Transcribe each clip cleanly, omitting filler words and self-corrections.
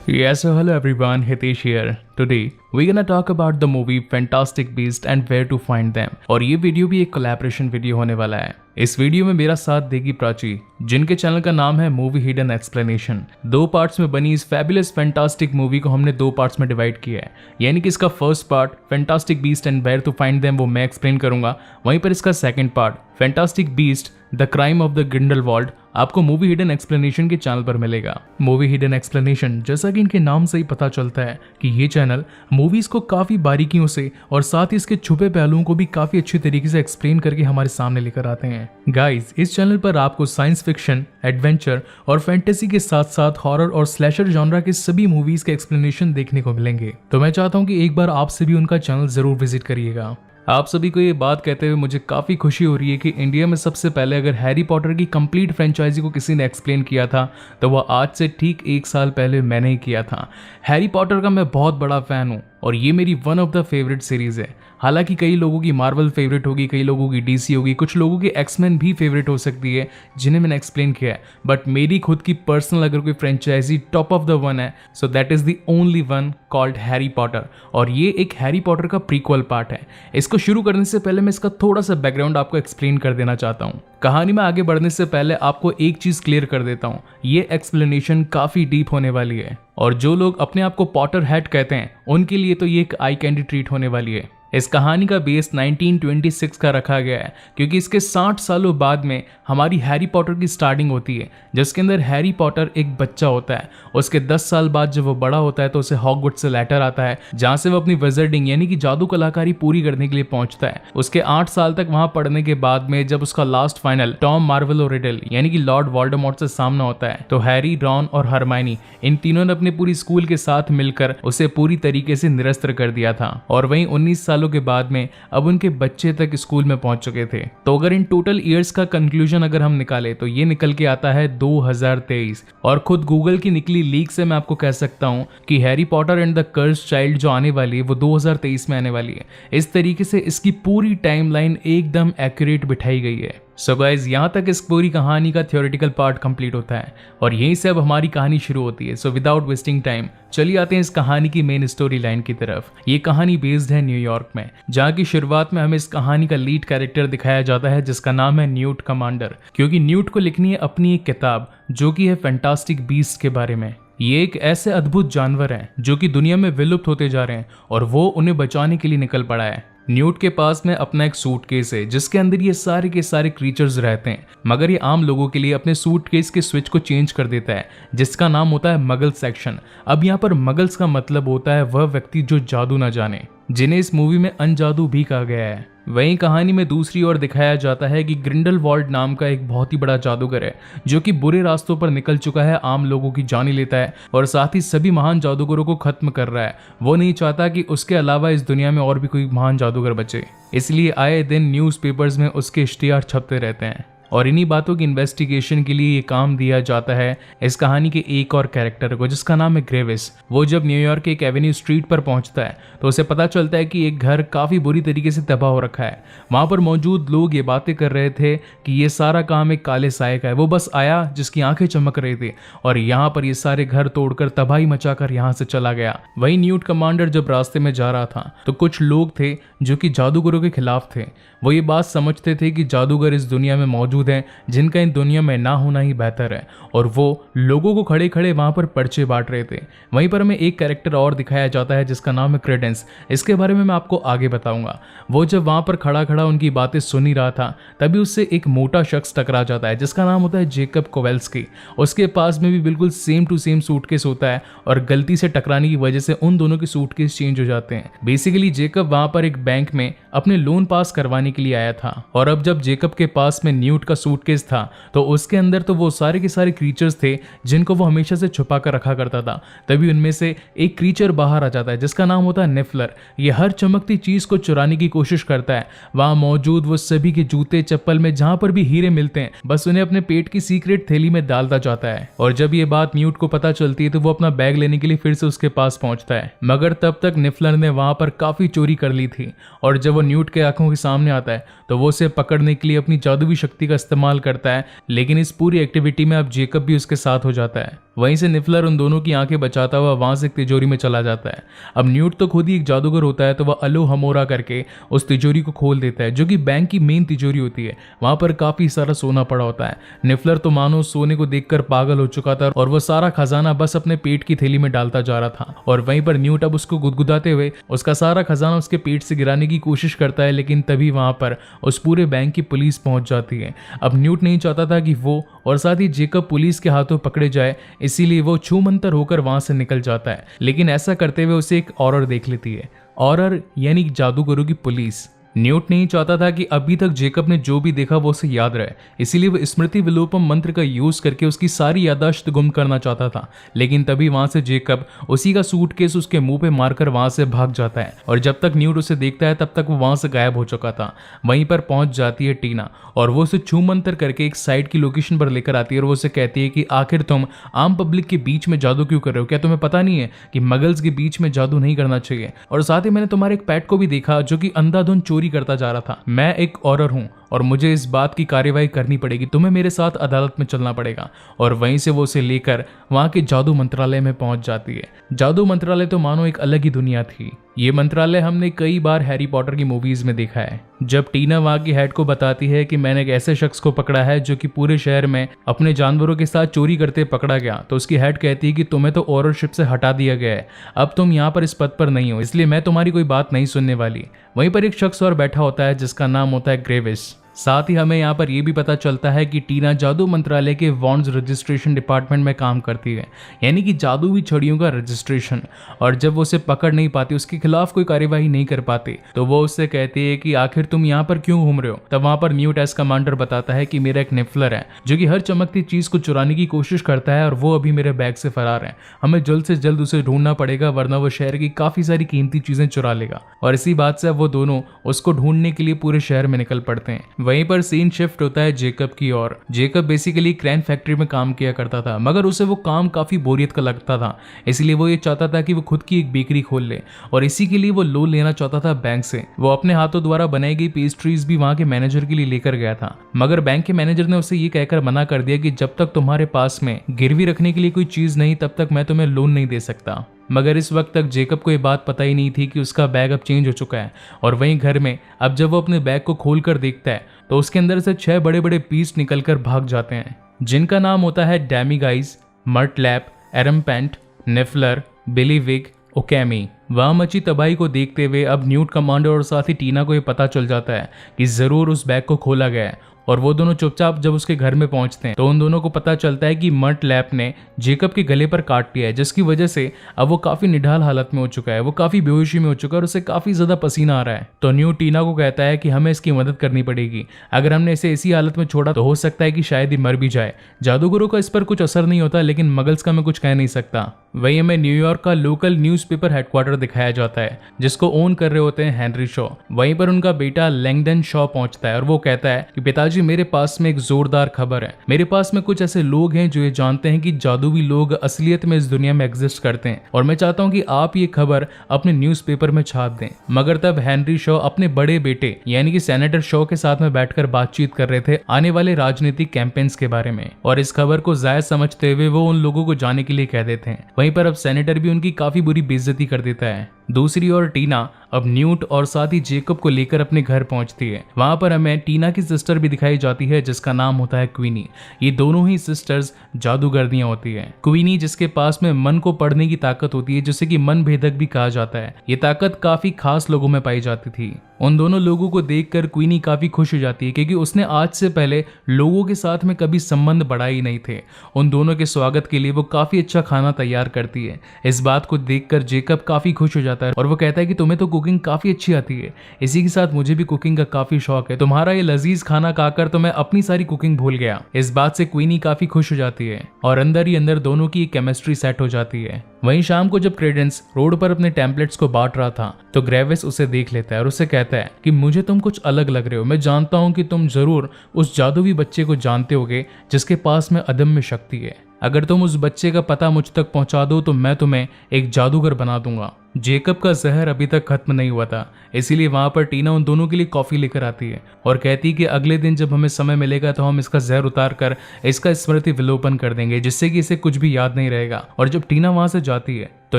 Yes, so hello everyone, Hitesh here. Today we're gonna talk about the movie Fantastic Beasts and where to find them. और ये video भी एक collaboration video होने वाला है। इस वीडियो में मेरा साथ देगी प्राची, जिनके चैनल का नाम है मूवी हिडन एक्सप्लेनेशन। 2 पार्ट्स में बनी इस फैबुलस फैंटास्टिक मूवी को हमने 2 पार्ट्स में डिवाइड किया है। यानी कि इसका first part Fantastic Beast and Where to Find Them वो मैं एक्सप्लेन करूंगा, वहीं पर इसका second part Fantastic Beast the Crime of the Grindelwald आपको मूवी हिडन एक्सप्लेनेशन के चैनल पर मिलेगा। मूवी हिडन एक्सप्लेनेशन, जैसा कि इनके नाम से ही पता चलता है कि ये चैनल मूवीज को काफी बारीकियों से और साथ ही इसके छुपे पहलुओं को भी काफी अच्छी तरीके से एक्सप्लेन करके हमारे सामने लेकर आते हैं। गाइस, इस चैनल पर आपको साइंस फिक्शन, एडवेंचर और फैंटेसी के साथ साथ हॉरर और स्लैशर जॉनरा के सभी मूवीज के एक्सप्लेनेशन देखने को मिलेंगे। तो मैं चाहता हूँ कि एक बार आपसे भी उनका चैनल जरूर विजिट करिएगा। आप सभी को ये बात कहते हुए मुझे काफ़ी खुशी हो रही है कि इंडिया में सबसे पहले अगर हैरी पॉटर की कंप्लीट फ्रेंचाइजी को किसी ने एक्सप्लेन किया था तो वह आज से ठीक 1 साल पहले मैंने ही किया था। हैरी पॉटर का मैं बहुत बड़ा फ़ैन हूँ और ये मेरी one of the favourite series है। हालांकि कई लोगों की मार्वल फेवरेट होगी, कई लोगों की डीसी होगी, कुछ लोगों की एक्समैन भी फेवरेट हो सकती है जिन्हें मैंने एक्सप्लेन किया है, बट मेरी खुद की पर्सनल अगर कोई franchise top of the one है so that is the only one called Harry Potter. और ये एक हैरी पॉटर का प्रीक्वल पार्ट है। इसको शुरू करने से पहले मैं इसका थोड़ा सा बैकग्राउंड आपको एक्सप्लेन कर देना चाहता हूँ। कहानी में आगे बढ़ने से पहले आपको एक चीज़ क्लियर कर देता हूँ, ये एक्सप्लेनेशन काफ़ी डीप होने वाली है और जो लोग अपने आप को पॉटर हेड कहते हैं उनके लिए तो ये एक आई कैंडी ट्रीट होने वाली है। इस कहानी का बेस 1926 का रखा गया है क्योंकि इसके 60 सालों बाद में हमारी हैरी पॉटर की स्टार्टिंग होती है, जिसके अंदर हैरी पॉटर एक बच्चा होता है। उसके 10 साल बाद जब वो बड़ा होता है तो उसे हॉगवर्ट्स से लेटर आता है जहाँ से वो अपनी विजर्डिंग यानी कि जादू कलाकारी पूरी करने के लिए पहुंचता है। उसके 8 साल तक वहां पढ़ने के बाद में जब उसका लास्ट फाइनल टॉम मार्वेल और रिडल यानी कि लॉर्ड वोल्डेमॉर्ट से सामना होता है तो हैरी, रॉन और हरमाइनी इन तीनों ने अपने पूरी स्कूल के साथ मिलकर उसे पूरी तरीके से निरस्त कर दिया था। और वहीं 19 सालों के बाद में अब उनके बच्चे तक स्कूल में पहुंच चुके थे। तो अगर इन टोटल ईयर्स का कंक्लूजन अगर हम निकाले तो ये निकल के आता है 2023। और खुद गूगल की निकली लीक से मैं आपको कह सकता हूं कि Harry Potter and the cursed child जो आने वाली है वो 2023 में आने वाली है। इस तरीके से इसकी पूरी टाइमलाइन एकदम एक्यूरेट बिठाई गई है। सो गाइज, यहाँ तक इस पूरी कहानी का थ्योरेटिकल पार्ट कंप्लीट होता है और यहीं से अब हमारी कहानी शुरू होती है। सो विदाउट वेस्टिंग टाइम चलिए आते हैं इस कहानी की मेन स्टोरी लाइन की तरफ। ये कहानी बेस्ड है न्यूयॉर्क में, जहाँ की शुरुआत में हमें इस कहानी का लीड कैरेक्टर दिखाया जाता है जिसका नाम है न्यूट कमांडर, क्योंकि न्यूट को लिखनी है अपनी एक किताब जो कि है फैंटास्टिक बीस्ट के बारे में। ये एक ऐसे अद्भुत जानवर हैं जो कि दुनिया में विलुप्त होते जा रहे हैं और वो उन्हें बचाने के लिए निकल पड़ा है। न्यूट के पास में अपना एक सूटकेस है जिसके अंदर ये सारे के सारे क्रीचर्स रहते हैं, मगर ये आम लोगों के लिए अपने सूटकेस के स्विच को चेंज कर देता है जिसका नाम होता है मगल सेक्शन। अब यहाँ पर मगल्स का मतलब होता है वह व्यक्ति जो जादू ना जाने, जिन्हें इस मूवी में अनजादू भी कहा गया है। वहीं कहानी में दूसरी ओर दिखाया जाता है कि ग्रिंडलवाल्ड नाम का एक बहुत ही बड़ा जादूगर है जो कि बुरे रास्तों पर निकल चुका है, आम लोगों की जान लेता है और साथ ही सभी महान जादूगरों को खत्म कर रहा है। वो नहीं चाहता कि उसके अलावा इस दुनिया में और भी कोई महान जादूगर बचे, इसलिए आए दिन न्यूज़पेपर्स में उसके इश्तिहार छपते रहते हैं और इन्हीं बातों की इन्वेस्टिगेशन के लिए ये काम दिया जाता है इस कहानी के एक और कैरेक्टर को जिसका नाम है ग्रेविस। वो जब न्यूयॉर्क के एक एवेन्यू स्ट्रीट पर पहुंचता है तो उसे पता चलता है कि एक घर काफ़ी बुरी तरीके से तबाह हो रखा है। वहाँ पर मौजूद लोग ये बातें कर रहे थे कि ये सारा काम एक काले साये का है, वो बस आया जिसकी आंखें चमक रही थी और यहाँ पर ये सारे घर तोड़कर तबाही मचाकर यहाँ से चला गया। वहीं न्यूट कमांडर जब रास्ते में जा रहा था तो कुछ लोग थे जो कि जादूगरों के खिलाफ थे। वो ये बात समझते थे कि जादूगर इस दुनिया में मौजूद हैं जिनका इन दुनिया में ना होना ही बेहतर है, और वो लोगों को खड़े खड़े वहां पर पर्चे बांट रहे थे। वहीं पर हमें एक कैरेक्टर और दिखाया जाता है जिसका नाम है क्रेडेंस। इसके बारे में मैं आपको आगे बताऊंगा। वो जब वहां पर खड़ा खड़ा उनकी बातें सुन ही रहा था तभी उससे एक मोटा शख्स टकरा जाता है जिसका नाम होता है जेकब कोवेल्स्की। उसके पास में भी बिल्कुल सेम टू सेम सूटकेस होता है और गलती से टकराने की वजह से उन दोनों के सूटकेस चेंज हो जाते हैं। बेसिकली जेकब वहां पर एक बैंक में अपने लोन पास करवाने के लिए आया था और अब जब जेकब के पास में न्यूट का सूटकेस था तो उसके अंदर तो वो सारे के सारे क्रीचर्स थे जिनको वो हमेशा से छुपा कर रखा करता था। तभी उनमें से एक क्रीचर बाहर आ जाता है जिसका नाम होता है निफलर। ये हर चमकती चीज को चुराने की कोशिश करता है। वहां मौजूद वो सभी के जूते चप्पल में जहां पर भी हीरे मिलते हैं बस उन्हें अपने पेट की सीक्रेट थैली में डालता जाता है। और जब ये बात न्यूट को पता चलती है तो वो अपना बैग लेने के लिए फिर से उसके पास पहुंचता है, मगर तब तक निफलर ने वहां पर काफी चोरी कर ली थी और जब वो न्यूट के आंखों के सामने आता है तो वो उसे पकड़ने के लिए अपनी जादुई शक्ति का इस्तेमाल करता है। लेकिन इस पूरी एक्टिविटी में अब जेकब भी उसके साथ हो जाता है। वहीं से निफलर उन दोनों की आंखें बचाता हुआ वहां से एक तिजोरी में चला जाता है। अब न्यूट तो खुद ही एक जादूगर होता है, तो वह अलो हमोरा करके उस तिजोरी को खोल देता है, जो कि बैंक की मेन तिजोरी होती है। वहां पर काफी सारा सोना पड़ा होता है। निफलर तो मानो सोने को देखकर पागल हो चुका था और वह सारा खजाना बस अपने पेट की थैली में डालता जा रहा था। और वहीं पर न्यूट अब उसको गुदगुदाते हुए उसका सारा खजाना उसके पेट से गिराने की कोशिश करता है, लेकिन तभी वहां पर उस पूरे बैंक की पुलिस पहुंच जाती है। अब न्यूट नहीं चाहता था कि वो और साथ ही जेकब पुलिस के हाथों पकड़े जाए, इसीलिए वो छूमंतर होकर वहां से निकल जाता है। लेकिन ऐसा करते हुए उसे एक ऑरर देख लेती है। ऑरर यानी जादूगरों की पुलिस। न्यूट नहीं चाहता था कि अभी तक जेकब ने जो भी देखा वो उसे याद रहे, इसीलिए वो स्मृति विलोपम मंत्र का यूज करके उसकी सारी याददाश्त गुम करना चाहता था। लेकिन तभी वहां से जेकब उसी का सूटकेस उसके मुंह पे मारकर वहां से भाग जाता है और जब तक न्यूट उसे देखता है तब तक वो वहां से गायब हो चुका था। वहीं पर पहुंच जाती है टीना और वो उसे छू मंतर करके एक साइड की लोकेशन पर लेकर आती है और वो उसे कहती है कि आखिर तुम आम पब्लिक के बीच में जादू क्यों कर रहे हो? क्या तुम्हें पता नहीं है कि मगल्स के बीच में जादू नहीं करना चाहिए? और साथ ही मैंने तुम्हारे एक पेट को भी देखा जो कि अंधाधुंध चोरी करता जा रहा था। मैं एक ऑरर हूं और मुझे इस बात की कार्यवाही करनी पड़ेगी, तुम्हें मेरे साथ अदालत में चलना पड़ेगा। और वहीं से वो उसे लेकर वहां के जादू मंत्रालय में पहुंच जाती है। जादू मंत्रालय तो मानो एक अलग ही दुनिया थी। ये मंत्रालय हमने कई बार हैरी पॉटर की मूवीज में देखा है। जब टीना वहां की हेड को बताती है कि मैंने एक ऐसे शख्स को पकड़ा है जो कि पूरे शहर में अपने जानवरों के साथ चोरी करते पकड़ा गया, तो उसकी हेड कहती है कि तुम्हें तो ऑररशिप से हटा दिया गया है, अब तुम यहाँ पर इस पद पर नहीं हो, इसलिए मैं तुम्हारी कोई बात नहीं सुनने वाली। वहीं पर एक शख्स और बैठा होता है जिसका नाम होता है ग्रेविस। साथ ही हमें यहाँ पर यह भी पता चलता है कि टीना जादू मंत्रालय के वॉन्ड्स रजिस्ट्रेशन डिपार्टमेंट में काम करती है, यानी कि जादुई छड़ियों का रजिस्ट्रेशन। और जब वो उसे पकड़ नहीं पाती, उसके खिलाफ कोई कार्यवाही नहीं कर पाती, तो वो उससे कहती है कि आखिर तुम यहाँ पर क्यों घूम रहे हो? तब वहां पर न्यूट एस कमांडर बताता है कि मेरा एक निफलर है जो कि हर चमकती चीज को चुराने की कोशिश करता है और वो अभी मेरे बैग से फरार है। हमें जल्द से जल्द उसे ढूंढना पड़ेगा, वरना वो शहर की काफी सारी कीमती चीजें चुरा लेगा। और इसी बात से अब वो दोनों उसको ढूंढने के लिए पूरे शहर में निकल पड़ते हैं। वहीं पर सीन शिफ्ट होता है जेकब की ओर। जेकब बेसिकली क्रैन फैक्ट्री में काम किया करता था, मगर उसे वो काम काफी बोरियत का लगता था, इसलिए वो ये चाहता था कि वो खुद की एक बेकरी खोल ले और इसी के लिए वो लोन लेना चाहता था बैंक से। वो अपने हाथों द्वारा बनाई गई पेस्ट्रीज भी वहां के मैनेजर के लिए लेकर गया था, मगर बैंक के मैनेजर ने उसे ये कहकर मना कर दिया कि जब तक तुम्हारे पास में गिरवी रखने के लिए कोई चीज नहीं तब तक मैं तुम्हें लोन नहीं दे सकता। मगर इस वक्त तक जेकब को ये बात पता ही नहीं थी कि उसका बैग अब चेंज हो चुका है। और वहीं घर में अब जब वो अपने बैग को खोलकर देखता है तो उसके अंदर से 6 बड़े बड़े पीस निकलकर भाग जाते हैं, जिनका नाम होता है डैमीगाइज, मर्टलैप, एरमपेंट, निफलर, बिलीविग, ओकैमी। वहां मची तबाही को देखते हुए अब न्यूट कमांडर और साथ ही टीना को यह पता चल जाता है कि जरूर उस बैग को खोला गया है। और वो दोनों चुपचाप जब उसके घर में पहुंचते हैं तो उन दोनों को पता चलता है कि मर्टलैप ने जेकब के गले पर काट लिया है, जिसकी वजह से अब वो काफी निढाल हालत में हो चुका है, वो काफी बेहोशी में हो चुका है और उसे काफी ज्यादा पसीना आ रहा है। तो न्यू टीना को कहता है कि हमें इसकी मदद करनी पड़ेगी, अगर हमने इसे इसी हालत में छोड़ा तो हो सकता है कि शायद ही मर भी जाए। जादूगरों का इस पर कुछ असर नहीं होता, लेकिन मगल्स का मैं कुछ कह नहीं सकता। वहीं हमें न्यूयॉर्क का लोकल न्यूज़पेपर हेडक्वार्टर दिखाया जाता है, जिसको ओन कर रहे होते हैं हेनरी शॉ। वहीं पर उनका बेटा लैंगडन शॉ पहुंचता है और वो कहता है कि पिताजी, मेरे पास में एक जोरदार खबर है। मेरे पास में कुछ ऐसे लोग हैं जो ये जानते हैं कि जादुई लोग असलियत में इस दुनिया में एग्जिस्ट करते हैं, और मैं चाहता हूं कि आप ये खबर अपने न्यूज़पेपर में छाप दें। मगर तब हेनरी शॉ अपने बड़े बेटे यानी कि सेनेटर शॉ के साथ में बैठकर बातचीत कर रहे थे आने वाले राजनीतिक कैंपेन्स के बारे में, और इस खबर को जायज समझते हुए वो उन लोगों को जाने के लिए कह देते हैं। वहीं पर अब सेनेटर भी उनकी काफी बुरी बेइज्जती कर देता है। दूसरी ओर टीना अब न्यूट और साथ ही जेकब को लेकर अपने घर पहुंचती है। वहां पर हमें टीना की सिस्टर भी दिखाई जाती है जिसका नाम होता है क्वीनी। ये दोनों ही सिस्टर्स जादूगरनियां होती है। क्वीनी जिसके पास में मन को पढ़ने की ताकत होती है, जिसे कि मन भेदक भी कहा जाता है। ये ताकत काफी खास लोगों में पाई जाती थी। उन दोनों लोगों को देखकर क्वीनी काफी खुश हो जाती है, क्योंकि उसने आज से पहले लोगों के साथ में कभी संबंध बढ़ाए ही नहीं थे। उन दोनों के स्वागत के लिए वो काफी अच्छा खाना तैयार करती है। इस बात को देखकर जेकब काफी खुश हो जाता है और वो कहता है कि तुम्हें तो कुकिंग काफी अच्छी आती है, इसी के साथ मुझे भी कुकिंग का काफी शौक है। तुम्हारा ये लजीज खाना खाकर तो मैं अपनी सारी कुकिंग भूल गया। इस बात से क्वीनी काफी खुश हो जाती है और अंदर ही अंदर दोनों की केमिस्ट्री सेट हो जाती है। वहीं शाम को जब क्रेडेंस रोड पर अपने टेम्पलेट्स को बांट रहा था तो ग्रेविस उसे देख लेता है और उसे कहता है कि मुझे तुम कुछ अलग लग रहे हो। मैं जानता हूं कि तुम जरूर उस जादुई बच्चे को जानते होगे जिसके पास में अदम्य शक्ति है। अगर तुम उस बच्चे का पता मुझ तक पहुंचा दो तो मैं तुम्हें एक जादूगर बना दूंगा। जेकब का जहर अभी तक खत्म नहीं हुआ था, इसीलिए वहां पर टीना उन दोनों के लिए कॉफी लेकर आती है और कहती है कि अगले दिन जब हमें समय मिलेगा तो हम इसका जहर उतार कर इसका स्मृति विलोपन कर देंगे, जिससे कि इसे कुछ भी याद नहीं रहेगा। और जब टीना वहां से जाती है तो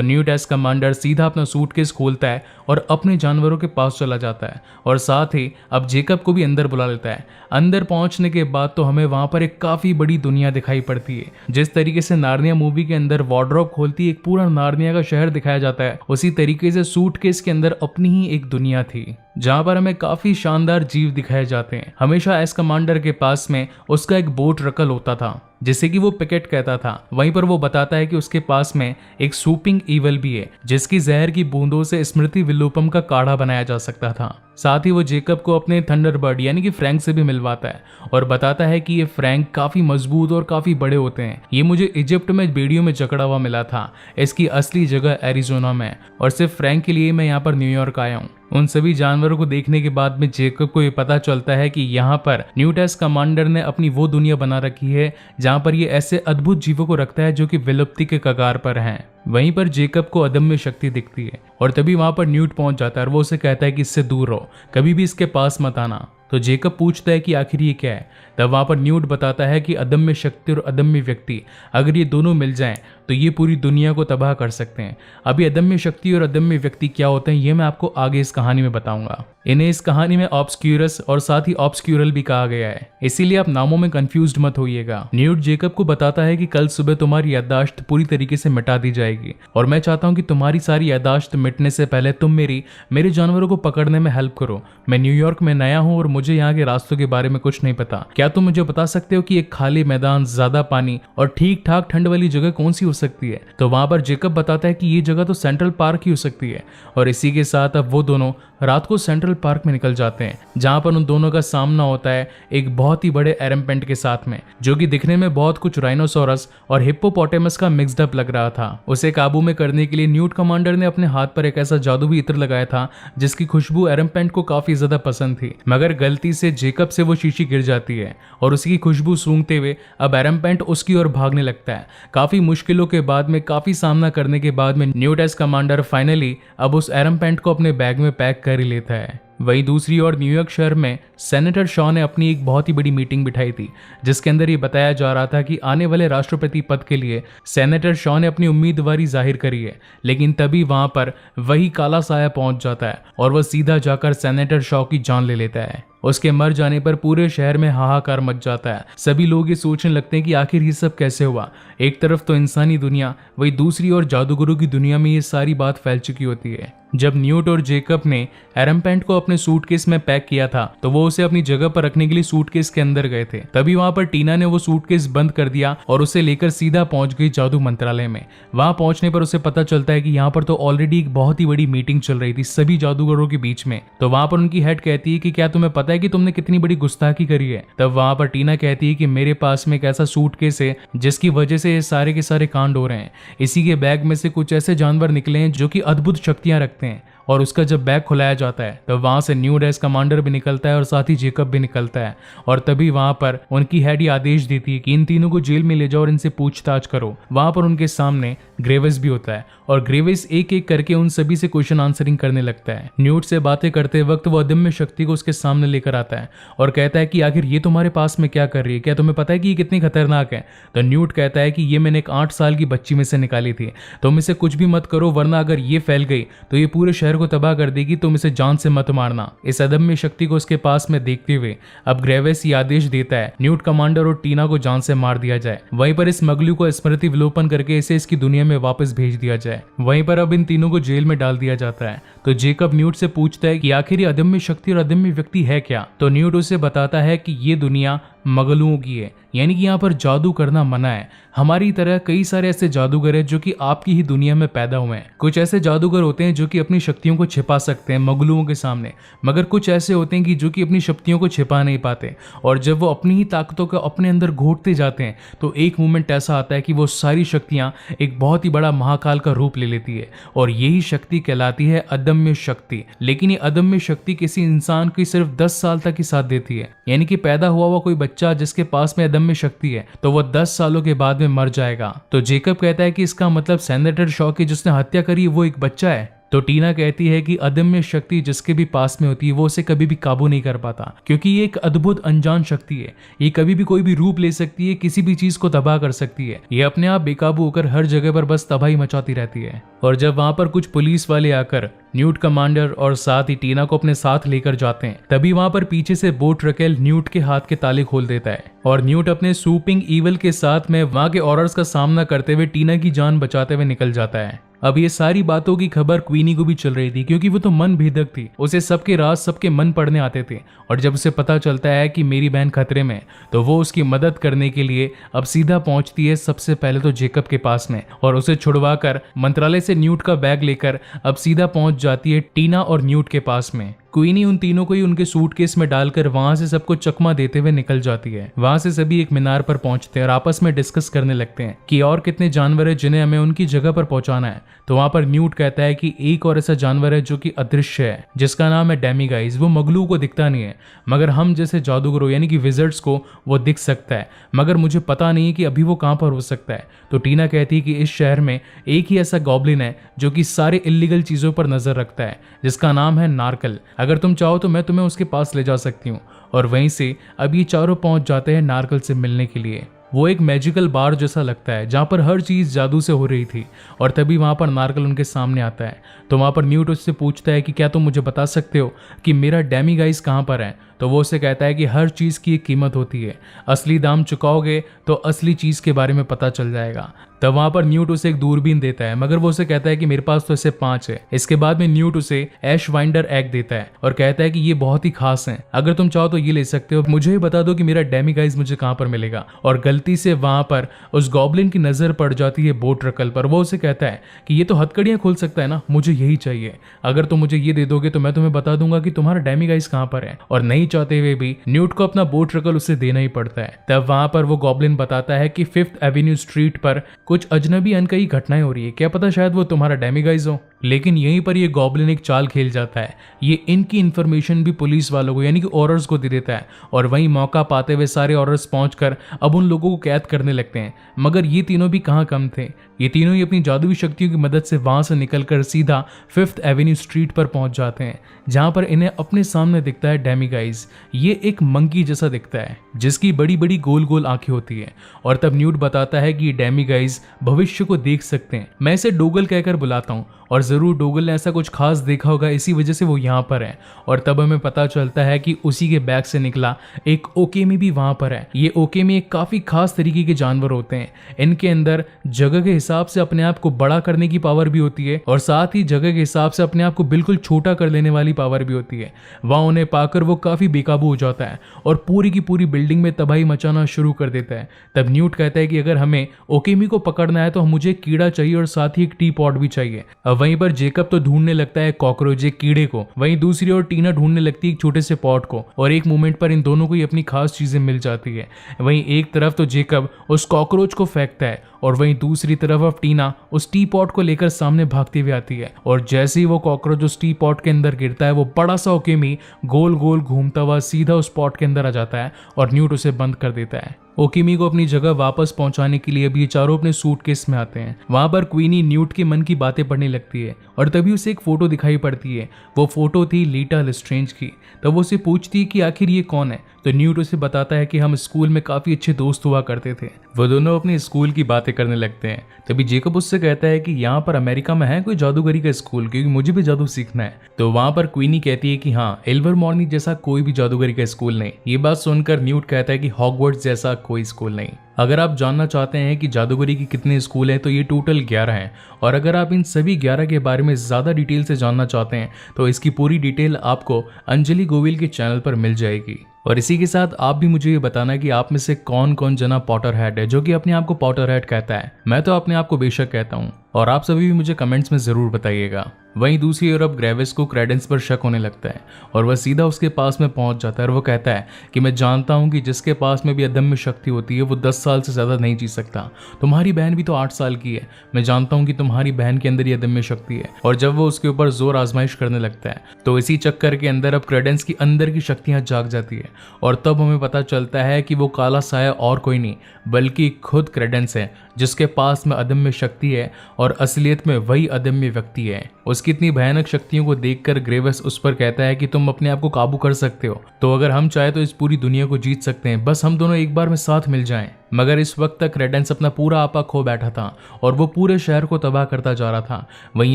न्यू टेस्ट कमांडर सीधा अपना सूटकेस खोलता है और अपने जानवरों के पास चला जाता है और साथ ही अब जेकब को भी अंदर बुला लेता है। अंदर पहुंचने के बाद तो हमें वहां पर एक काफी बड़ी दुनिया दिखाई पड़ती है। जिस तरीके से नार्निया मूवी के अंदर वार्डरोब खोलती एक पूरा नार्निया का शहर दिखाया जाता है, उसी तरीके से सूटकेस के अंदर अपनी ही एक दुनिया थी जहां पर हमें काफी शानदार जीव दिखाए जाते हैं। हमेशा एस कमांडर के पास में उसका एक बोट रकल होता था जिसे कि वो पिकेट कहता था। वहीं पर वो बताता है कि उसके पास में एक सूपिंग ईवल भी है जिसकी जहर की बूंदों से स्मृति विलोपम का काढ़ा बनाया जा सकता था। साथ ही वो जेकब को अपने थंडरबर्ड यानी कि फ्रैंक से भी मिलवाता है और बताता है कि ये फ्रैंक काफी मजबूत और काफी बड़े होते हैं। ये मुझे इजिप्ट में वीडियो में जकड़ा हुआ मिला था, इसकी असली जगह एरिजोना में, और सिर्फ फ्रैंक के लिए मैं यहाँ पर न्यूयॉर्क आया हूँ। उन सभी जानवरों को देखने के बाद में जेकब को ये पता चलता है कि यहाँ पर न्यू टेस्ट कमांडर ने अपनी वो दुनिया बना रखी है जहाँ पर ये ऐसे अद्भुत जीवों को रखता है जो कि विलुप्ति के कगार पर हैं। वहीं पर जेकब को अदम्य शक्ति दिखती है और तभी वहां पर न्यूट पहुंच जाता है और वो उसे कहता है कि इससे दूर रहो, कभी भी इसके पास मत आना। तो जेकब पूछता है कि आखिर ये क्या है। तब वहां पर न्यूट बताता है कि अदम्य शक्ति और अदम्य व्यक्ति अगर ये दोनों मिल जाएं तो ये पूरी दुनिया को तबाह कर सकते हैं। अभी अदम्य शक्ति और अदम्य व्यक्ति क्या होते हैं ये मैं आपको आगे इस कहानी में बताऊंगा। इन्हें इस कहानी में ऑब्सक्यूरस और साथ ही ऑब्सक्यूरल भी कहा गया है, इसीलिए आप नामों में कंफ्यूज्ड मत होइएगा। न्यूट जेकब को बताता है कि कल सुबह तुम्हारी याददाश्त पूरी तरीके से मिटा दी जाएगी और मैं चाहता हूं कि तुम्हारी सारी याददाश्त मिटने से पहले तुम मेरे जानवरों को पकड़ने में हेल्प करो। मैं न्यूयॉर्क में नया हूं और मुझे यहाँ के रास्तों के बारे में कुछ नहीं पता। क्या तुम मुझे बता सकते हो कि एक खाली मैदान, ज्यादा पानी और ठीक ठाक ठंड वाली जगह कौन सी हो सकती है? तो वहां पर जेकब बताता है कि ये जगह तो सेंट्रल पार्क ही हो सकती है। और इसी के साथ अब वो दोनों रात को सेंट्रल पार्क में निकल जाते हैं जहां पर उन दोनों का सामना होता है एक बहुत ही बड़े एरम्पेंट के साथ में, जो कि दिखने में बहुत कुछ राइनोसोरस और हिप्पोपोटेमस का मिक्स्ड अप लग रहा था। उसे काबू में करने के लिए न्यूट कमांडर ने अपने हाथ पर एक ऐसा जादुई इत्र लगाया था जिसकी खुशबू एरम्पेंट को काफी ज्यादा पसंद थी, मगर गलती से जेकब से वो शीशी गिर जाती है और उसकी खुशबू सूंघते हुए अब एरम्पेंट उसकी ओर भागने लगता है। काफी मुश्किलों के बाद में, काफी सामना करने के बाद में न्यूट एस कमांडर फाइनली अब उस एरम्पेंट को अपने बैग में पैक कर ही लेता है। वहीं दूसरी ओर न्यूयॉर्क शहर में सेनेटर शॉ ने अपनी एक बहुत ही बड़ी मीटिंग बिठाई थी जिसके अंदर ये बताया जा रहा था कि आने वाले राष्ट्रपति पद के लिए सेनेटर शॉ ने अपनी उम्मीदवारी जाहिर करी है। लेकिन तभी वहां पर वही काला साया पहुंच जाता है और वह सीधा जाकर सेनेटर शॉ की जान ले लेता है। उसके मर जाने पर पूरे शहर में हाहाकार मच जाता है। सभी लोग ये सोचने लगते हैं कि आखिर ये सब कैसे हुआ। एक तरफ तो इंसानी दुनिया, वही दूसरी ओर जादूगरों की दुनिया में ये सारी बात फैल चुकी होती है। जब न्यूट और जेकब ने एरम्पेंट को अपने सूटकेस में पैक किया था तो वो उसे अपनी जगह पर रखने के लिए सूटकेस के अंदर गए थे। तभी वहां पर टीना ने वो सूटकेस बंद कर दिया और उसे लेकर सीधा पहुंच गई जादू मंत्रालय में। वहां पहुंचने पर उसे पता चलता है कि यहाँ पर तो ऑलरेडी एक बहुत ही बड़ी मीटिंग चल रही थी सभी जादूगरों के बीच में। तो वहां पर उनकी हेड कहती है कि क्या तुम्हें पता है कि तुमने कितनी बड़ी गुस्ताखी करी है? तब वहां पर टीना कहती है कि मेरे पास में एक ऐसा सूटकेस है जिसकी वजह से ये सारे के सारे कांड हो रहे हैं। इसी के बैग में से कुछ ऐसे जानवर निकले हैं जो कि अद्भुत शक्तियां रखते हैं। और उसका जब बैग खुलाया जाता है तो वहां से न्यू रेस कमांडर भी निकलता है और साथ ही जेकब भी निकलता है। और तभी वहां पर उनकी हेड ये आदेश देती है कि इन तीनों को जेल में ले जाओ और इनसे पूछताछ करो। वहां पर उनके सामने ग्रेविस भी होता है और ग्रेविस एक एक करके उन सभी से क्वेश्चन आंसरिंग करने लगता है। न्यूट से बातें करते वक्त वो अदम्य शक्ति को उसके सामने लेकर आता है और कहता है कि आखिर ये तुम्हारे पास में क्या कर रही है? क्या तुम्हें पता है कि ये कितनी खतरनाक है? तो न्यूट कहता है कि ये मैंने एक 8 साल की बच्ची में से निकाली थी। तुम इसे कुछ भी मत करो, वरना अगर ये फैल गई तो ये पूरे शहर को तबाह कर देगी। तुम इसे जान से मत मारना। इस अदम्य शक्ति को उसके पास में देखते हुए अब ग्रेविस ये आदेश देता है न्यूट कमांडर और टीना को जान से मार दिया जाए। वहीं पर इस मगलू को स्मृति विलोपन करके इसे इसकी दुनिया में वापस भेज दिया जाए। वहीं पर अब इन तीनों को जेल में डाल दिया जाता है। तो जेकब न्यूट से पूछता है कि आखिर ये अदम्य शक्ति और अदम्य व्यक्ति है क्या? तो न्यूट उसे बताता है कि ये दुनिया मगलुओं की है, यानी कि यहाँ पर जादू करना मना है। हमारी तरह कई सारे ऐसे जादूगर हैं जो कि आपकी ही दुनिया में पैदा हुए हैं। कुछ ऐसे जादूगर होते हैं जो कि अपनी शक्तियों को छिपा सकते हैं मगलुओं के सामने, मगर कुछ ऐसे होते हैं कि जो कि अपनी शक्तियों को छिपा नहीं पाते और जब वो अपनी ही ताकतों को अपने अंदर घोटते जाते हैं तो एक मोमेंट ऐसा आता है कि वो सारी शक्तियां एक बहुत ही बड़ा महाकाल का रूप ले लेती है और यही शक्ति कहलाती है अदम्य शक्ति। लेकिन ये अदम्य शक्ति किसी इंसान की सिर्फ 10 साल तक ही साथ देती है, यानी कि पैदा हुआ कोई बच्चा जिसके पास में अदम्य शक्ति है तो वो 10 सालों के बाद में मर जाएगा। तो जेकब कहता है कि इसका मतलब सेनेटर शॉ की जिसने हत्या करी वो एक बच्चा है। तो टीना कहती है कि अदम्य शक्ति जिसके भी पास में होती है वो उसे कभी भी काबू नहीं कर पाता, क्योंकि ये एक अद्भुत अनजान शक्ति है। ये कभी भी कोई भी रूप ले सकती है, किसी भी चीज को तबाह कर सकती है। ये अपने आप बेकाबू होकर हर जगह पर बस तबाही मचाती रहती है। और जब वहां पर कुछ पुलिस वाले आकर न्यूट कमांडर और साथ ही टीना को अपने साथ लेकर जाते हैं, तभी वहां पर पीछे से बोट रकेल न्यूट के हाथ के ताले खोल देता है और न्यूट अपने सूपिंग ईवल के साथ में वहां के ऑर्डर्स का सामना करते हुए टीना की जान बचाते हुए निकल जाता है। अब ये सारी बातों की खबर क्वीनी को भी चल रही थी, क्योंकि वो तो मन भेदक थी। उसे सबके राज सबके मन पड़ने आते थे, और जब उसे पता चलता है कि मेरी बहन खतरे में, तो वो उसकी मदद करने के लिए अब सीधा पहुंचती है सबसे पहले तो जेकब के पास में, और उसे छुड़वाकर मंत्रालय से न्यूट का बैग लेकर अब सीधा पहुंच जाती है टीना और न्यूट के पास में। क्वीनी उन तीनों को ही उनके सूटकेस में डालकर वहां से सबको चकमा देते हुए निकल जाती है। वहां से सभी एक मीनार पर पहुंचते हैं और आपस में डिस्कस करने लगते हैं कि और कितने जानवर है जिन्हें हमें उनकी जगह पर पहुंचाना है। तो वहां पर न्यूट कहता है कि एक और ऐसा जानवर है जो कि अदृश्य है, जिसका नाम है डेमीगाइज। वो मगलू को दिखता नहीं है, मगर हम जैसे जादूगरों यानी कि विजर्ड्स को वो दिख सकता है, मगर मुझे पता नहीं है कि अभी वो कहां पर हो सकता है। तो टीना कहती है कि इस शहर में एक ही ऐसा गॉब्लिन है जो कि सारे इलीगल चीजों पर नजर रखता है, जिसका नाम है नार्कल। अगर तुम चाहो तो मैं तुम्हें उसके पास ले जा सकती हूँ। और वहीं से अब ये चारों पहुंच जाते हैं नार्कल से मिलने के लिए। वो एक मैजिकल बार जैसा लगता है जहाँ पर हर चीज़ जादू से हो रही थी, और तभी वहाँ पर नार्कल उनके सामने आता है। तो वहाँ पर न्यूट उससे पूछता है कि क्या तुम मुझे बता सकते हो कि मेरा डेमीगाइज कहाँ पर है। तो वो उसे कहता है कि हर चीज़ की एक कीमत होती है, असली दाम चुकाओगे तो असली चीज़ के बारे में पता चल जाएगा। तब वहां पर न्यूट उसे एक दूरबीन देता है, मगर वो उसे कहता है कि मेरे पास तो ऐसे 5 है। इसके बाद में न्यूट उसे ऐश वाइंडर एग देता है और कहता है कि ये बहुत ही खास हैं, अगर तुम चाहो तो ये ले सकते हो। मुझे ही बता दो कि मेरा डेमीगाइज मुझे कहां पर मिलेगा। और गलती से वहां पर उस गॉब्लिन की नजर पड़ जाती है बोट रकल पर। वो उसे कहता है कि ये तो हथकड़ियां खोल सकता है ना, मुझे यही चाहिए। अगर तुम मुझे ये दे दोगे तो मैं तुम्हें बता दूंगा कि तुम्हारा डेमीगाइज कहां पर है। और नहीं चाहते हुए भी न्यूट को अपना बोट रकल उसे देना ही पड़ता है। तब वहां पर वो गॉब्लिन बताता है कि 5th एवेन्यू स्ट्रीट पर कुछ अजनबी अनकही घटनाएं हो रही है, क्या पता शायद वो तुम्हारा डेमीगाइज हो। लेकिन यहीं पर ये गॉब्लिन एक चाल खेल जाता है। ये इनकी इन्फॉर्मेशन भी पुलिस वालों को यानी कि ऑर्डर्स को दे देता है, और वहीं मौका पाते हुए सारे ऑर्डर्स पहुंचकर अब उन लोगों को कैद करने लगते हैं। मगर ये तीनों भी कहाँ कम थे। ये तीनों ही अपनी जादुई शक्तियों की मदद से वहां से निकलकर सीधा 5th एवेन्यू स्ट्रीट पर पहुंच जाते हैं, जहां पर इन्हें अपने सामने दिखता है डेमीगाइज। ये एक मंकी जैसा दिखता है, जिसकी बड़ी बड़ी गोल गोल आंखें होती है। और तब न्यूट बताता है कि डेमीगाइज भविष्य को देख सकते हैं। मैं इसे डोगल कहकर बुलाता हूँ, और जरूर डोगल ने ऐसा कुछ खास देखा होगा, इसी वजह से वो यहाँ पर है। और तब हमें पता चलता है कि उसी के बैग से निकला एक ओकेमी भी वहां पर है। ये ओकेमी एक काफी खास तरीके के जानवर होते हैं। इनके अंदर जगह के हिसाब से अपने आप को बड़ा करने की पावर भी होती है, और साथ ही जगह के हिसाब से अपने आप को बिल्कुल छोटा कर लेने वाली पावर भी होती है। वहां उन्हें पाकर वो काफी बेकाबू हो जाता है और पूरी की पूरी बिल्डिंग में तबाही मचाना शुरू कर देता है। तब न्यूट कहता है कि अगर हमें ओकेमी को पकड़ना है तो मुझे एक कीड़ा चाहिए और साथ ही एक टी पॉट भी चाहिए। अब वहीं पर जेकब तो ढूंढने लगता है कॉकरोच, एक कीड़े को, वहीं दूसरी ओर टीना ढूंढने लगती है एक छोटे से पॉट को। और एक मोमेंट पर इन दोनों को ही अपनी खास चीजें मिल जाती है। वहीं एक तरफ तो जेकब उस कॉकरोच को फेंकता है, और वहीं दूसरी तरफ अब टीना उस टी पॉट को लेकर सामने भागती हुई आती है। और जैसे ही वो कॉकरोच उस टी पॉट के अंदर गिरता है, वो बड़ा सा ओकेमी गोल गोल घूमता हुआ सीधा उस पॉट के अंदर आ जाता है, और न्यूट उसे बंद कर देता है। ओकेमी को अपनी जगह वापस पहुंचाने के लिए अभी ये चारों अपने सूटकेस में आते हैं। वहां पर क्वीनी न्यूट के मन की बातें पढ़ने लगती है, और तभी उसे एक फोटो दिखाई पड़ती है। वो फोटो थी लीटा लेस्ट्रेंज की। तब वो उसे पूछती है कि आखिर ये कौन है। तो न्यूट उसे बताता है कि हम स्कूल में काफी अच्छे दोस्त हुआ करते थे। वो दोनों अपने स्कूल की बातें करने लगते हैं। तभी जेकब उससे कहता है कि यहाँ पर अमेरिका में है कोई जादूगरी का स्कूल, क्योंकि मुझे भी जादू सीखना है। तो वहां पर क्वीनी कहती है कि हाँ, एल्वरमॉर्नी जैसा कोई भी जादूगरी का स्कूल नहीं। ये बात सुनकर न्यूट कहता है कि हॉगवर्ट्स जैसा कोई स्कूल नहीं। अगर आप जानना चाहते हैं कि जादूगरी के कितने स्कूल हैं, तो ये टोटल 11 हैं। और अगर आप इन सभी 11 के बारे में ज़्यादा डिटेल से जानना चाहते हैं तो इसकी पूरी डिटेल आपको अंजलि गोविल के चैनल पर मिल जाएगी। और इसी के साथ आप भी मुझे ये बताना कि आप में से कौन कौन जना पॉटर हेड है, जो कि अपने आप को पॉटर हेड कहता है। मैं तो अपने आप को बेशक कहता हूँ, और आप सभी भी मुझे कमेंट्स में ज़रूर बताइएगा। वहीं दूसरी ओर अब ग्रेविस को क्रेडेंस पर शक होने लगता है, और वह सीधा उसके पास में पहुंच जाता है। और वो कहता है कि मैं जानता हूं कि जिसके पास में भी अदम्य शक्ति होती है वो 10 साल से ज़्यादा नहीं जी सकता। तुम्हारी बहन भी तो 8 साल की है। मैं जानता हूं कि तुम्हारी बहन के अंदर ये अदम्य शक्ति है। और जब वो उसके ऊपर जोर आजमाइश करने लगता है, तो इसी चक्कर के अंदर अब क्रेडेंस की अंदर की शक्तियाँ जाग जाती है। और तब हमें पता चलता है कि वो काला साया और कोई नहीं बल्कि खुद क्रेडेंस है, जिसके पास में अदम्य शक्ति है और असलियत में वही अदम्य व्यक्ति है। उसकी इतनी भयानक शक्तियों को देखकर ग्रेवस उस पर कहता है कि तुम अपने आप को काबू कर सकते हो, तो अगर हम चाहे तो इस पूरी दुनिया को जीत सकते हैं, बस हम दोनों एक बार में साथ मिल जाएं। मगर इस वक्त तक क्रेडेंस अपना पूरा आपा खो बैठा था और वो पूरे शहर को तबाह करता जा रहा था। वहीं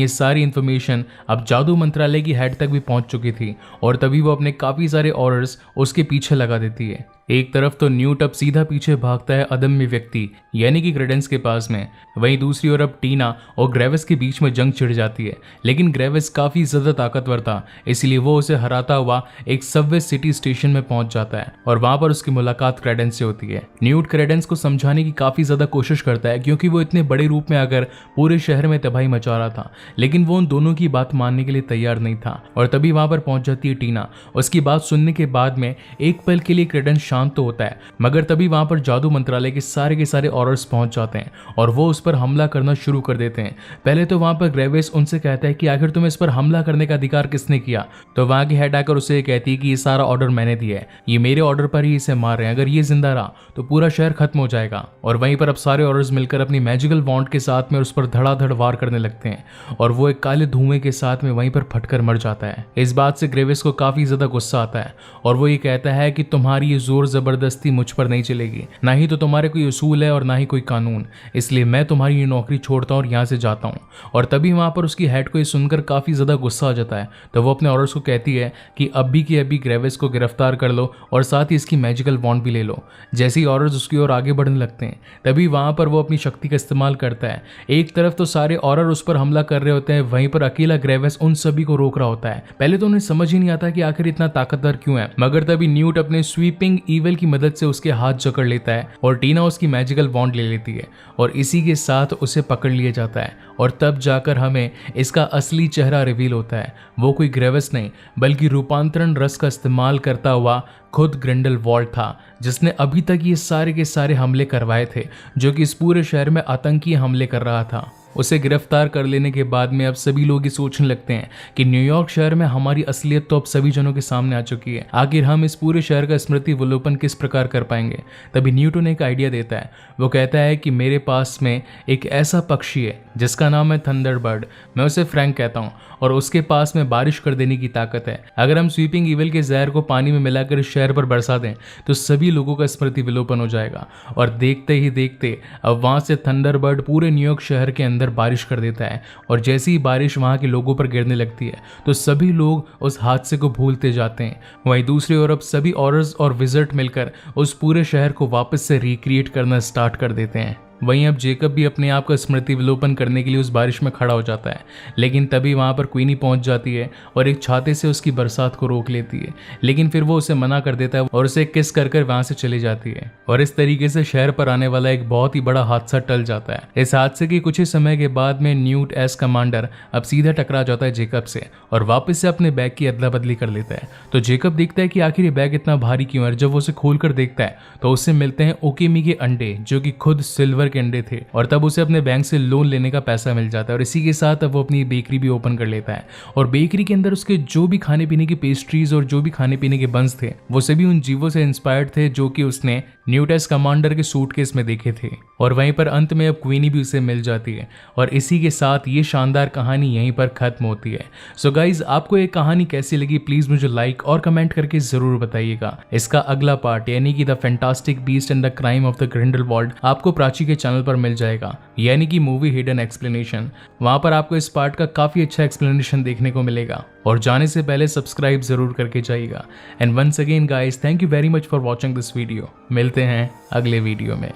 ये सारी इन्फॉर्मेशन अब जादू मंत्रालय की हेड तक भी पहुंच चुकी थी और तभी वो अपने काफी सारे ऑर्डर्स उसके पीछे लगा देती है। एक तरफ तो न्यूट अब सीधा पीछे भागता है अदम्य व्यक्ति यानी कि क्रेडेंस के पास में, वहीं दूसरी ओर अब टीना और ग्रेविस के बीच में जंग छिड़ जाती है। लेकिन ग्रेविस काफी ज्यादा ताकतवर था, इसलिए वो उसे हराता हुआ एक सबवे सिटी स्टेशन में पहुंच जाता है और वहां पर उसकी मुलाकात क्रेडेंस से होती है। न्यूट क्रेडेंस को समझाने की काफी ज्यादा कोशिश करता है क्योंकि वो इतने बड़े रूप में आकर पूरे शहर में तबाही मचा रहा था, लेकिन वो उन दोनों की बात मानने के लिए तैयार नहीं था। और तभी वहां पर पहुंच जाती है टीना। उसकी बात सुनने के बाद में एक पल के लिए क्रेडेंस शांत तो होता है, मगर तभी वहां पर जादू मंत्रालय के सारे ऑर्डर्स पहुंच जाते हैं और वो उस पर हमला करना शुरू कर देते हैं। पहले तो वहां पर ग्रेविस उनसे कहता है कि आखिर तुम्हें इस पर हमला करने का अधिकार किसने किया, तो वहां की हेड आकर उसे कहती है कि ये सारा ऑर्डर मैंने दिया है, ये मेरे ऑर्डर पर ही इसे मार रहे हैं, अगर ये जिंदा रहा तो पूरा शहर खत्म हो जाएगा। और वहीं पर अब सारे ऑर्डर्स मिलकर अपनी मैजिकल वॉन्ड के साथ में उस पर धड़ाधड़ वार करने लगते हैं और वो एक काले धुएं के साथ में वहीं पर फटकर मर जाता है। इस बात से ग्रेविस को काफी ज्यादा गुस्सा आता है और वो ये कहता है कि तुम्हारी ये जोर जबरदस्ती मुझ पर नहीं चलेगी, ना ही तो तुम्हारे कोई उसूल है और ना ही कोई कानून, इसलिए मैं तुम्हारी ये नौकरी छोड़ता हूँ और यहाँ से जाता हूँ। और तभी वहां पर उसकी हेड को ये सुनकर काफी ज्यादा गुस्सा आ जाता है, तो वो अपने ऑर्डर्स को कहती है कि अभी के अभी ग्रेविस को गिरफ्तार कर लो और साथ ही इसकी मैजिकल वॉन्ड भी ले लो। जैसे ही ऑर्डर्स उसकी ओर आगे बढ़ने लगते हैं तभी वहां पर वो अपनी शक्ति का इस्तेमाल करता है। एक तरफ तो सारे ऑर्डर उस पर हमला कर रहे होते हैं, वहीं पर अकेला ग्रेविस उन सभी को रोक रहा होता है। पहले तो उन्हें समझ ही नहीं आता कि आखिर इतना ताकतवर क्यों है, मगर तभी न्यूट अपने स्वीपिंग ईवल की मदद से उसके हाथ जकड़ लेता है और टीना उसकी मैजिकल वॉन्ड ले लेती है और इसी के साथ उसे पकड़ लिया जाता है। और तब जाकर हमें इसका असली चेहरा रिवील होता है। वो कोई ग्रेविस नहीं बल्कि रूपांतरण रस का इस्तेमाल करता हुआ खुद ग्रिंडेलवाल्ड था, जिसने अभी तक ये सारे के सारे हमले करवाए थे, जो कि इस पूरे शहर में आतंकी हमले कर रहा था। उसे गिरफ्तार कर लेने के बाद में अब सभी लोग ये सोचने लगते हैं कि न्यूयॉर्क शहर में हमारी असलियत तो अब सभी जनों के सामने आ चुकी है, आखिर हम इस पूरे शहर का स्मृति विलोपन किस प्रकार कर पाएंगे। तभी न्यूटन एक आइडिया देता है। वो कहता है कि मेरे पास में एक ऐसा पक्षी है जिसका नाम है थंडरबर्ड, मैं उसे फ्रैंक कहता हूँ, और उसके पास में बारिश कर देने की ताकत है। अगर हम स्वीपिंग ईवल के जहर को पानी में मिलाकर इस शहर पर बरसा दें तो सभी लोगों का स्मृति विलोपन हो जाएगा। और देखते ही देखते अब वहां से थंडरबर्ड पूरे न्यूयॉर्क शहर के अंदर बारिश कर देता है और जैसे ही बारिश वहां के लोगों पर गिरने लगती है तो सभी लोग उस हादसे को भूलते जाते हैं। वहीं दूसरी ओर अब सभी ऑर्डर्स और विजिट मिलकर उस पूरे शहर को वापस से रिक्रिएट करना स्टार्ट कर देते हैं। वहीं अब जेकब भी अपने आप का स्मृति विलोपन करने के लिए उस बारिश में खड़ा हो जाता है, लेकिन तभी वहां पर क्वीनी पहुंच जाती है और एक छाते से उसकी बरसात को रोक लेती है, लेकिन फिर वो उसे मना कर देता है और उसे किस कर कर वहां से चली जाती है। और इस तरीके से शहर पर आने वाला एक बहुत ही बड़ा हादसा टल जाता है। इस हादसे के कुछ ही समय के बाद में न्यूट एस कमांडर अब सीधा टकरा जाता है जेकब से और वापस से अपने बैग की अदला बदली कर लेता है। तो जेकब देखता है कि आखिर ये बैग इतना भारी क्यों है। जब वो उसे खोल कर देखता है तो उससे मिलते हैं ओकेमी के अंडे, जो कि खुद सिल्वर के अंडे थे, और तब उसे अपने बैंक से लोन लेने का पैसा मिल जाता है। और इसी के साथ अब वो अपनी बेकरी भी ओपन कर लेता है और बेकरी के अंदर उसके जो भी खाने पीने की पेस्ट्रीज और जो भी खाने पीने के बंस थे वो सभी उन जीवों से इंस्पायर्ड थे जो कि उसने न्यूट एस कमांडर के सूटकेस में देखे थे। और वहीं पर अंत में अब क्वीनी भी उसे मिल जाती है और इसी के साथ ये शानदार कहानी यहीं पर खत्म होती है। सो गाइज, आपको ये कहानी कैसी लगी प्लीज मुझे लाइक और कमेंट करके जरूर बताइएगा। इसका अगला पार्ट यानी कि the fantastic Beast and the Crime of the Grindelwald आपको प्राची के चैनल पर मिल जाएगा, यानी कि मूवी हिडन एक्सप्लेनेशन। वहां पर आपको इस पार्ट का काफी अच्छा एक्सप्लेनेशन देखने को मिलेगा और जाने से पहले सब्सक्राइब जरूर करके जाइएगा। And once again guys, thank you very much for watching this video. मिलते हैं अगले वीडियो में।